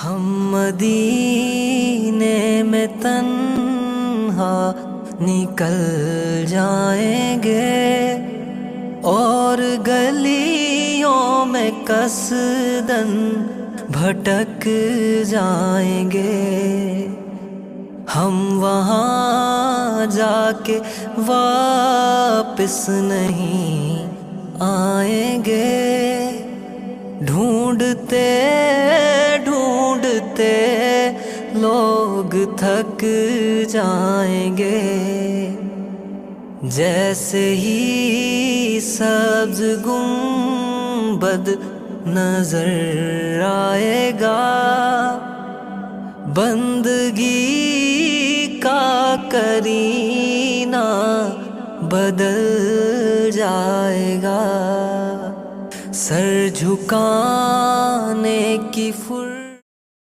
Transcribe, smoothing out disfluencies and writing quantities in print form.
ہم مدینے میں تنہا نکل جائیں گے اور گلیوں میں قصدن بھٹک جائیں گے. ہم وہاں جا کے واپس نہیں آئیں گے. ڈھونڈتے ڈھونڈتے لوگ تھک جائیں گے. جیسے ہی سبز گنبد نظر آئے گا بندگی کا کرینہ بدل جائے گا. سر جھکانے کی